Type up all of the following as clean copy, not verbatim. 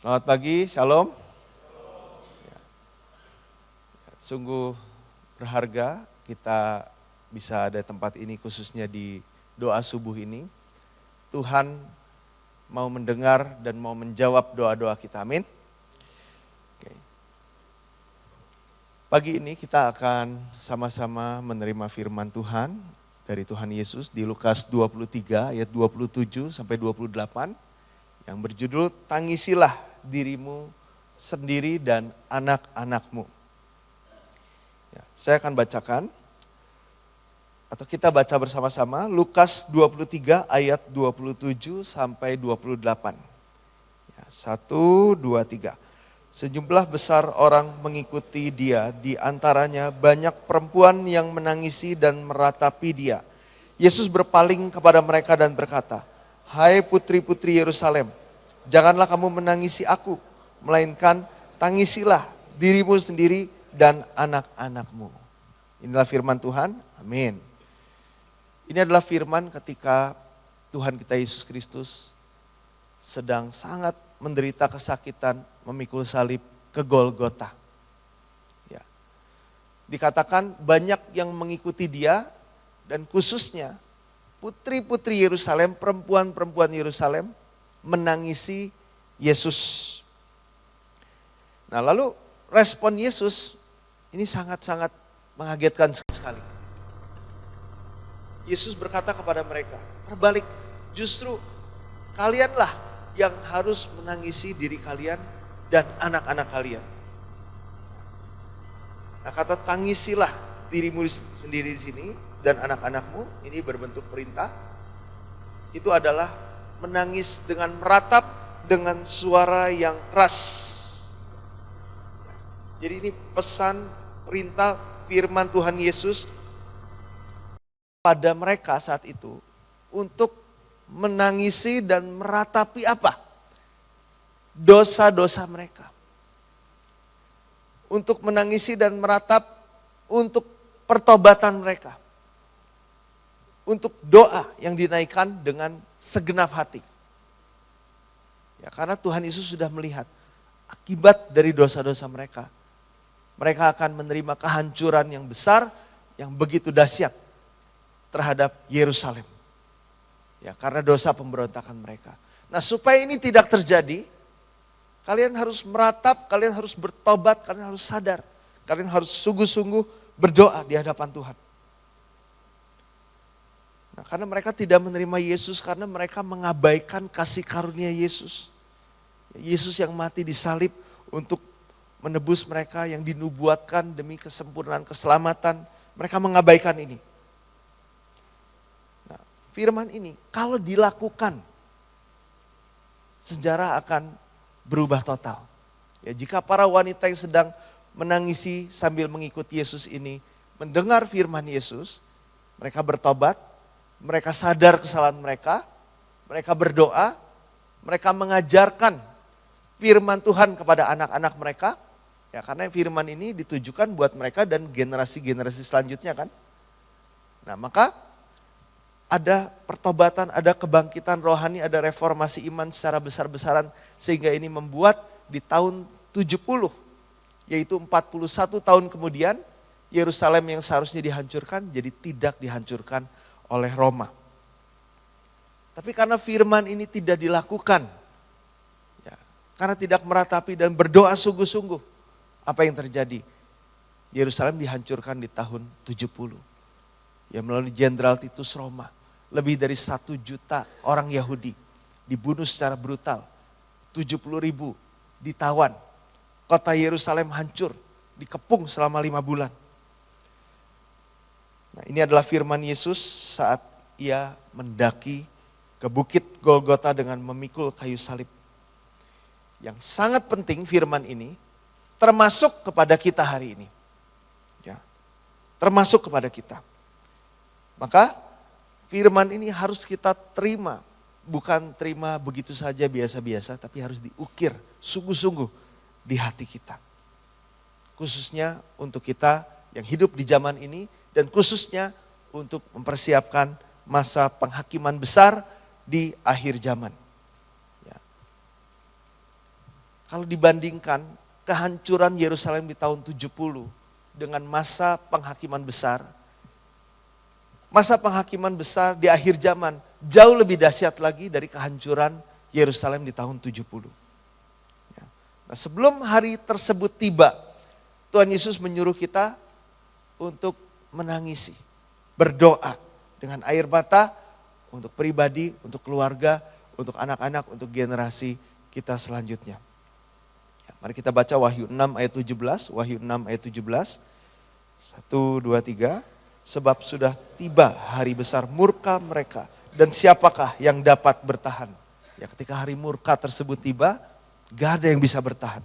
Selamat pagi, shalom. Sungguh berharga kita bisa ada tempat ini khususnya di doa subuh ini. Tuhan mau mendengar dan mau menjawab doa-doa kita, amin. Oke. Pagi ini kita akan sama-sama menerima firman Tuhan dari Tuhan Yesus di Lukas 23 ayat 27 sampai 28 yang berjudul Tangisilah dirimu sendiri dan anak-anakmu. Ya, saya akan bacakan atau kita baca bersama-sama Lukas 23 ayat 27 sampai 28. Ya, 1, 2, 3. Sejumlah besar orang mengikuti dia, di antaranya banyak perempuan yang menangisi dan meratapi dia. Yesus berpaling kepada mereka dan berkata, "Hai putri-putri Yerusalem, janganlah kamu menangisi aku, melainkan tangisilah dirimu sendiri dan anak-anakmu." Inilah firman Tuhan, amin. Ini adalah firman ketika Tuhan kita Yesus Kristus sedang sangat menderita kesakitan, memikul salib ke Golgota. Ya. Dikatakan banyak yang mengikuti dia dan khususnya putri-putri Yerusalem, perempuan-perempuan Yerusalem menangisi Yesus. Nah, lalu respon Yesus ini sangat-sangat mengagetkan sekali. Yesus berkata kepada mereka, terbalik, justru kalianlah yang harus menangisi diri kalian dan anak-anak kalian. Nah, kata tangisilah dirimu sendiri di sini dan anak-anakmu, ini berbentuk perintah. Itu adalah menangis dengan meratap dengan suara yang keras. Jadi ini pesan, perintah, firman Tuhan Yesus pada mereka saat itu untuk menangisi dan meratapi apa? Dosa-dosa mereka. Untuk menangisi dan meratap untuk pertobatan mereka. Untuk doa yang dinaikkan dengan segenap hati. Ya, karena Tuhan Yesus sudah melihat akibat dari dosa-dosa mereka. Mereka akan menerima kehancuran yang besar, yang begitu dahsyat terhadap Yerusalem. Ya, karena dosa pemberontakan mereka. Nah, supaya ini tidak terjadi, kalian harus meratap, kalian harus bertobat, kalian harus sadar. Kalian harus sungguh-sungguh berdoa di hadapan Tuhan. Nah, karena mereka tidak menerima Yesus karena mereka mengabaikan kasih karunia Yesus. Yesus yang mati disalib untuk menebus mereka, yang dinubuatkan demi kesempurnaan keselamatan. Mereka mengabaikan ini. Nah, firman ini kalau dilakukan, sejarah akan berubah total. Ya, jika para wanita yang sedang menangisi sambil mengikuti Yesus ini mendengar firman Yesus, mereka bertobat, mereka sadar kesalahan mereka berdoa, mereka mengajarkan firman Tuhan kepada anak-anak mereka. Ya, karena firman ini ditujukan buat mereka dan generasi-generasi selanjutnya kan. Nah, maka ada pertobatan, ada kebangkitan rohani, ada reformasi iman secara besar-besaran. Sehingga ini membuat di tahun 70, yaitu 41 tahun kemudian, Yerusalem yang seharusnya dihancurkan jadi tidak dihancurkan oleh Roma. Tapi karena firman ini tidak dilakukan, ya, karena tidak meratapi dan berdoa sungguh-sungguh, apa yang terjadi? Yerusalem dihancurkan di tahun 70. Ya, melalui Jenderal Titus Roma. Lebih dari 1 juta orang Yahudi dibunuh secara brutal. 70.000 ditawan. Kota Yerusalem hancur, dikepung selama 5 bulan. Nah, ini adalah firman Yesus saat ia mendaki ke bukit Golgota dengan memikul kayu salib. Yang sangat penting firman ini termasuk kepada kita hari ini. Ya, termasuk kepada kita. Maka firman ini harus kita terima. Bukan terima begitu saja biasa-biasa, tapi harus diukir sungguh-sungguh di hati kita. Khususnya untuk kita yang hidup di zaman ini dan khususnya untuk mempersiapkan masa penghakiman besar di akhir zaman. Ya. kalau dibandingkan kehancuran Yerusalem di tahun 70 dengan masa penghakiman besar. Masa penghakiman besar di akhir zaman jauh lebih dahsyat lagi dari kehancuran Yerusalem di tahun 70. Nah, sebelum hari tersebut tiba, Tuhan Yesus menyuruh kita untuk menangisi, berdoa dengan air mata untuk pribadi, untuk keluarga, untuk anak-anak, untuk generasi kita selanjutnya. Ya, mari kita baca Wahyu 6 ayat 17, Wahyu 6 ayat 17. 1, 2, 3. Sebab sudah tiba hari besar murka mereka, dan siapakah yang dapat bertahan? Ya, ketika hari murka tersebut tiba, gak ada yang bisa bertahan.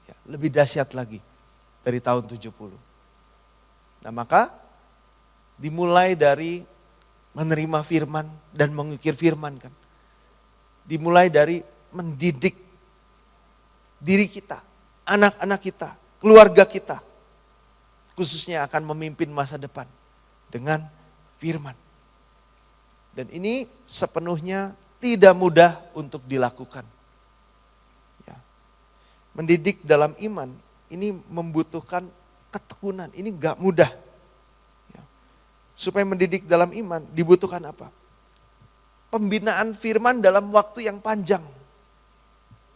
Ya, lebih dahsyat lagi dari tahun 70. Nah, maka dimulai dari menerima firman dan mengukir firman kan. Dimulai dari mendidik diri kita, anak-anak kita, keluarga kita. Khususnya akan memimpin masa depan dengan firman. Dan ini sepenuhnya tidak mudah untuk dilakukan. Ya. Mendidik dalam iman ini membutuhkan ketekunan, ini gak mudah. Ya. Supaya mendidik dalam iman dibutuhkan apa? Pembinaan firman dalam waktu yang panjang.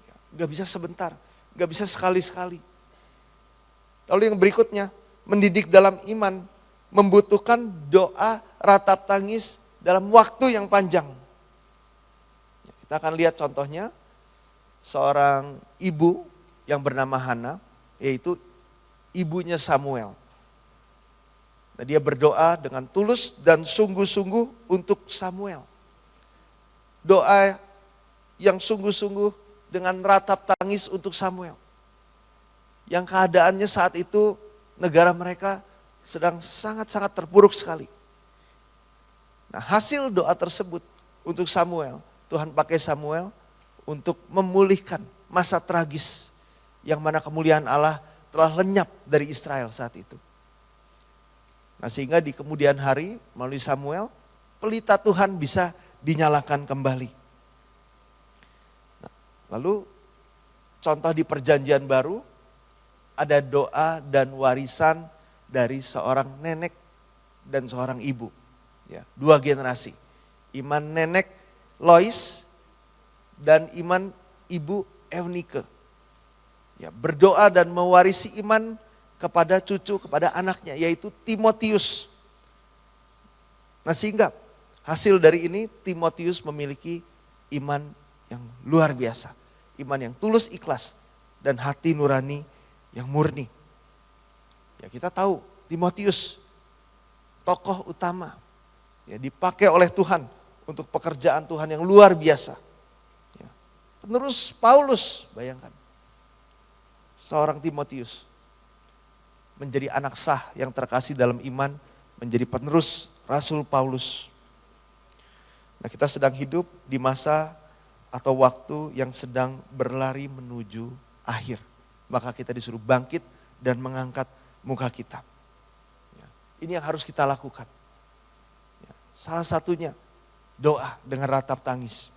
Ya. Gak bisa sebentar, gak bisa sekali-sekali. Lalu yang berikutnya, mendidik dalam iman membutuhkan doa ratap tangis dalam waktu yang panjang. Kita akan lihat contohnya seorang ibu yang bernama Hana, yaitu ibunya Samuel. Nah, dia berdoa dengan tulus dan sungguh-sungguh untuk Samuel. Doa yang sungguh-sungguh dengan ratap tangis untuk Samuel. Yang keadaannya saat itu negara mereka sedang sangat-sangat terpuruk sekali. Nah, hasil doa tersebut untuk Samuel, Tuhan pakai Samuel untuk memulihkan masa tragis yang mana kemuliaan Allah telah lenyap dari Israel saat itu. Nah, sehingga di kemudian hari melalui Samuel, pelita Tuhan bisa dinyalakan kembali. Nah, lalu contoh di perjanjian baru, ada doa dan warisan dari seorang nenek dan seorang ibu. Ya, dua generasi. Iman nenek Lois dan iman ibu Eunike. Ya, berdoa dan mewarisi iman kepada cucu, kepada anaknya, yaitu Timotius. Nah, sehingga hasil dari ini Timotius memiliki iman yang luar biasa. Iman yang tulus ikhlas dan hati nurani yang murni. Ya, kita tahu Timotius tokoh utama, ya, dipakai oleh Tuhan untuk pekerjaan Tuhan yang luar biasa. Ya, penerus Paulus, bayangkan. Seorang Timotius menjadi anak sah yang terkasih dalam iman, menjadi penerus Rasul Paulus. Nah, kita sedang hidup di masa atau waktu yang sedang berlari menuju akhir. Maka kita disuruh bangkit dan mengangkat muka kita. Ya, ini yang harus kita lakukan. Ya, salah satunya doa dengan ratap tangis.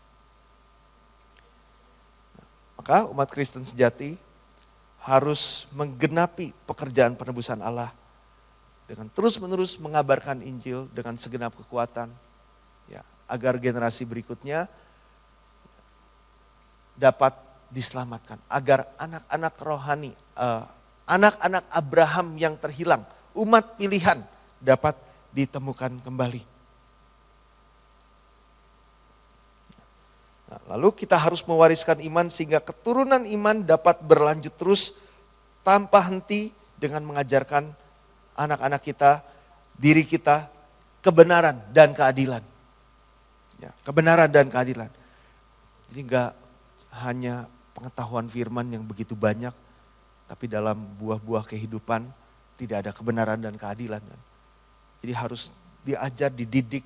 Maka umat Kristen sejati harus menggenapi pekerjaan penebusan Allah dengan terus-menerus mengabarkan Injil dengan segenap kekuatan, ya, agar generasi berikutnya dapat diselamatkan, agar anak-anak rohani, anak-anak Abraham yang terhilang, umat pilihan dapat ditemukan kembali. Nah, lalu kita harus mewariskan iman sehingga keturunan iman dapat berlanjut terus tanpa henti dengan mengajarkan anak-anak kita, diri kita, kebenaran dan keadilan. Ya, kebenaran dan keadilan. Jadi enggak hanya pengetahuan firman yang begitu banyak, tapi dalam buah-buah kehidupan tidak ada kebenaran dan keadilan. Jadi harus diajar, dididik,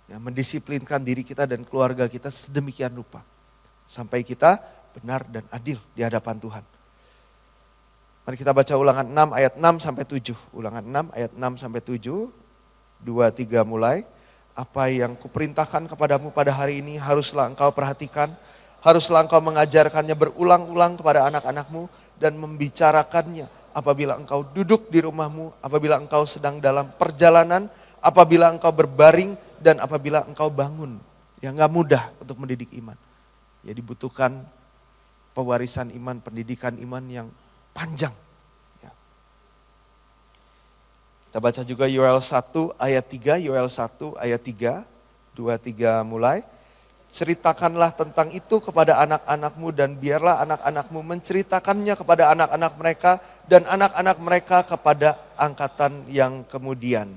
ya, mendisiplinkan diri kita dan keluarga kita sedemikian rupa. Sampai kita benar dan adil di hadapan Tuhan. Mari kita baca ulangan 6 ayat 6 sampai 7. Ulangan 6 ayat 6 sampai 7. 2, 3 mulai. Apa yang kuperintahkan kepadamu pada hari ini haruslah engkau perhatikan. Haruslah engkau mengajarkannya berulang-ulang kepada anak-anakmu dan membicarakannya apabila engkau duduk di rumahmu, apabila engkau sedang dalam perjalanan, apabila engkau berbaring, dan apabila engkau bangun. Ya, gak mudah untuk mendidik iman. Ya, dibutuhkan pewarisan iman, pendidikan iman yang panjang. Ya. Kita baca juga Yoel 1 ayat 3, Yoel 1 ayat 3, 2-3 mulai. Ceritakanlah tentang itu kepada anak-anakmu dan biarlah anak-anakmu menceritakannya kepada anak-anak mereka dan anak-anak mereka kepada angkatan yang kemudian.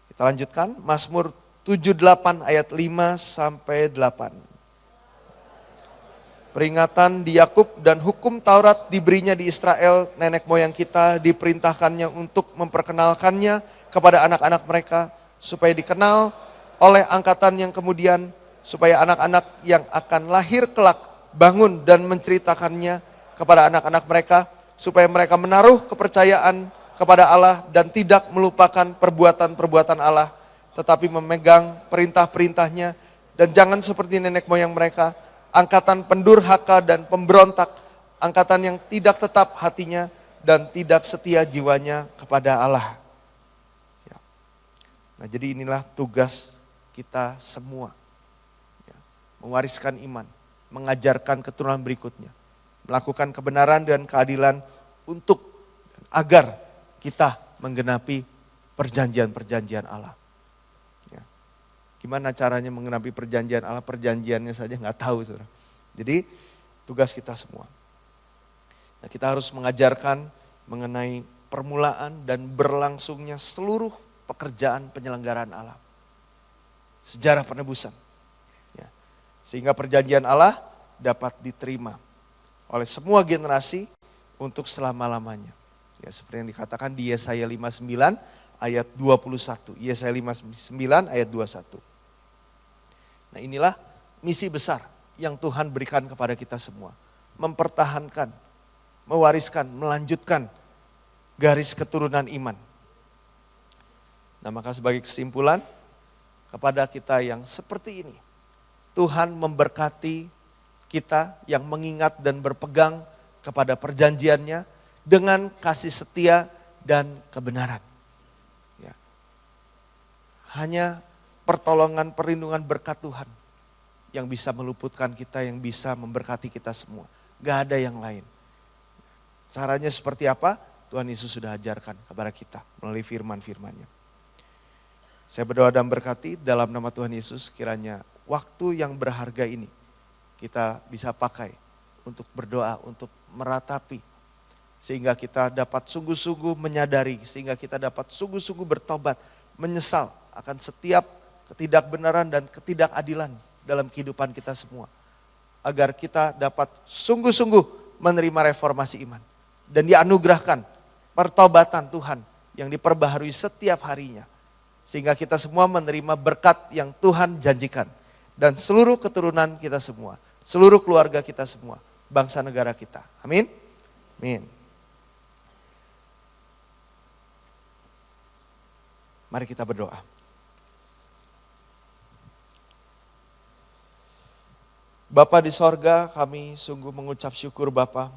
Kita lanjutkan, Mazmur 78 ayat 5-8. Peringatan di Yakub dan hukum Taurat diberinya di Israel, nenek moyang kita diperintahkannya untuk memperkenalkannya kepada anak-anak mereka supaya dikenal oleh angkatan yang kemudian, supaya anak-anak yang akan lahir kelak bangun dan menceritakannya kepada anak-anak mereka, supaya mereka menaruh kepercayaan kepada Allah dan tidak melupakan perbuatan-perbuatan Allah, tetapi memegang perintah-perintahnya, dan jangan seperti nenek moyang mereka, angkatan pendurhaka dan pemberontak, angkatan yang tidak tetap hatinya dan tidak setia jiwanya kepada Allah. Ya. Nah, jadi inilah tugas kita semua. Mewariskan iman, mengajarkan keturunan berikutnya, melakukan kebenaran dan keadilan untuk agar kita menggenapi perjanjian-perjanjian Allah. Ya. Gimana caranya menggenapi perjanjian Allah? Perjanjiannya saja nggak tahu, saudara. Jadi tugas kita semua. Nah, kita harus mengajarkan mengenai permulaan dan berlangsungnya seluruh pekerjaan penyelenggaraan Allah, sejarah penebusan. Sehingga perjanjian Allah dapat diterima oleh semua generasi untuk selama-lamanya. Ya, seperti yang dikatakan di Yesaya 59 ayat 21. Yesaya 59 ayat 21. Nah, inilah misi besar yang Tuhan berikan kepada kita semua. Mempertahankan, mewariskan, melanjutkan garis keturunan iman. Nah, maka sebagai kesimpulan kepada kita yang seperti ini, Tuhan memberkati kita yang mengingat dan berpegang kepada perjanjiannya dengan kasih setia dan kebenaran. Ya. Hanya pertolongan, perlindungan, berkat Tuhan yang bisa meluputkan kita, yang bisa memberkati kita semua. Gak ada yang lain. Caranya seperti apa? Tuhan Yesus sudah ajarkan kepada kita melalui firman-firmannya. Saya berdoa dan berkati dalam nama Tuhan Yesus, kiranya waktu yang berharga ini kita bisa pakai untuk berdoa, untuk meratapi. Sehingga kita dapat sungguh-sungguh menyadari, sehingga kita dapat sungguh-sungguh bertobat, menyesal akan setiap ketidakbenaran dan ketidakadilan dalam kehidupan kita semua. Agar kita dapat sungguh-sungguh menerima reformasi iman. Dan dianugerahkan pertobatan Tuhan yang diperbaharui setiap harinya. Sehingga kita semua menerima berkat yang Tuhan janjikan. Dan seluruh keturunan kita semua, seluruh keluarga kita semua, bangsa negara kita. Amin. Amin. Mari kita berdoa. Bapa di sorga, kami sungguh mengucap syukur Bapa.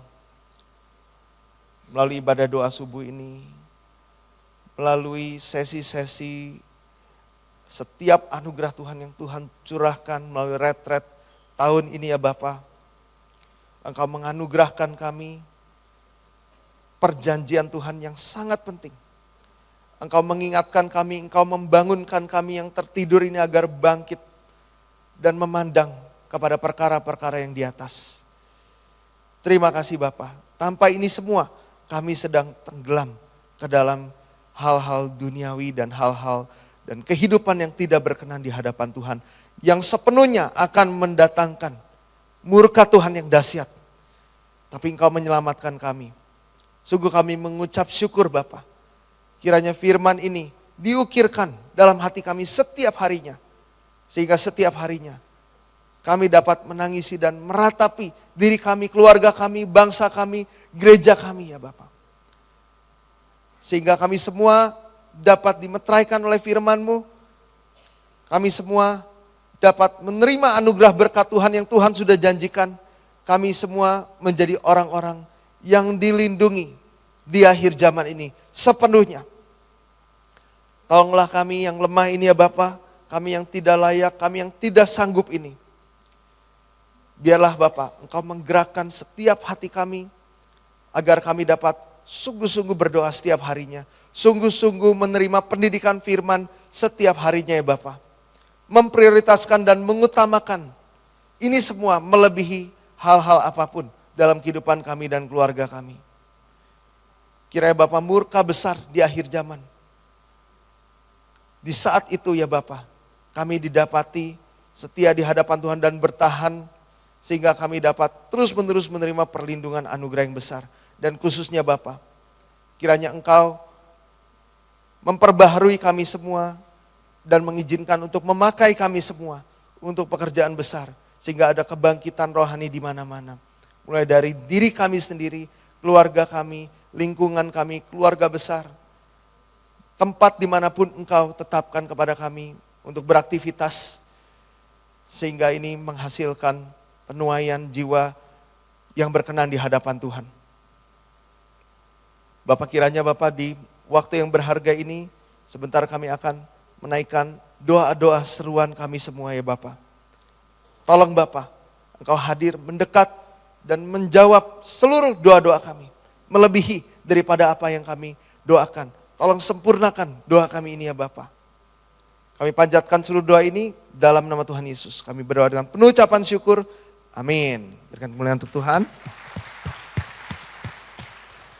Melalui ibadah doa subuh ini, melalui sesi-sesi setiap anugerah Tuhan yang Tuhan curahkan melalui retret tahun ini ya Bapa. Engkau menganugerahkan kami perjanjian Tuhan yang sangat penting. Engkau mengingatkan kami, Engkau membangunkan kami yang tertidur ini agar bangkit dan memandang kepada perkara-perkara yang di atas. Terima kasih Bapa. Tanpa ini semua kami sedang tenggelam ke dalam hal-hal duniawi dan hal-hal dan kehidupan yang tidak berkenan di hadapan Tuhan. Yang sepenuhnya akan mendatangkan murka Tuhan yang dahsyat. Tapi Engkau menyelamatkan kami. Sungguh kami mengucap syukur Bapa. Kiranya firman ini diukirkan dalam hati kami setiap harinya. Sehingga setiap harinya kami dapat menangisi dan meratapi diri kami, keluarga kami, bangsa kami, gereja kami ya Bapa. Sehingga kami semua dapat dimeteraikan oleh firman-Mu. Kami semua dapat menerima anugerah berkat Tuhan yang Tuhan sudah janjikan, kami semua menjadi orang-orang yang dilindungi di akhir zaman ini sepenuhnya. Tolonglah kami yang lemah ini ya Bapa, kami yang tidak layak, kami yang tidak sanggup ini. Biarlah Bapa, Engkau menggerakkan setiap hati kami, agar kami dapat sungguh-sungguh berdoa setiap harinya. Sungguh-sungguh menerima pendidikan firman setiap harinya ya Bapa. Memprioritaskan dan mengutamakan ini semua melebihi hal-hal apapun dalam kehidupan kami dan keluarga kami. Kiranya Bapa murka besar di akhir zaman. Di saat itu ya Bapa, kami didapati setia di hadapan Tuhan dan bertahan, sehingga kami dapat terus-menerus menerima perlindungan anugerah yang besar. Dan khususnya Bapa, kiranya Engkau memperbaharui kami semua dan mengizinkan untuk memakai kami semua untuk pekerjaan besar. Sehingga ada kebangkitan rohani di mana-mana. Mulai dari diri kami sendiri, keluarga kami, lingkungan kami, keluarga besar. Tempat dimanapun Engkau tetapkan kepada kami untuk beraktivitas. Sehingga ini menghasilkan penuaian jiwa yang berkenan di hadapan Tuhan. Bapak, kiranya Bapak di waktu yang berharga ini, sebentar kami akan menaikkan doa-doa seruan kami semua ya Bapak. Tolong Bapak, Engkau hadir, mendekat, dan menjawab seluruh doa-doa kami. Melebihi daripada apa yang kami doakan. Tolong sempurnakan doa kami ini ya Bapak. Kami panjatkan seluruh doa ini dalam nama Tuhan Yesus. Kami berdoa dengan penuh ucapan syukur. Amin. Berikan kemuliaan untuk Tuhan.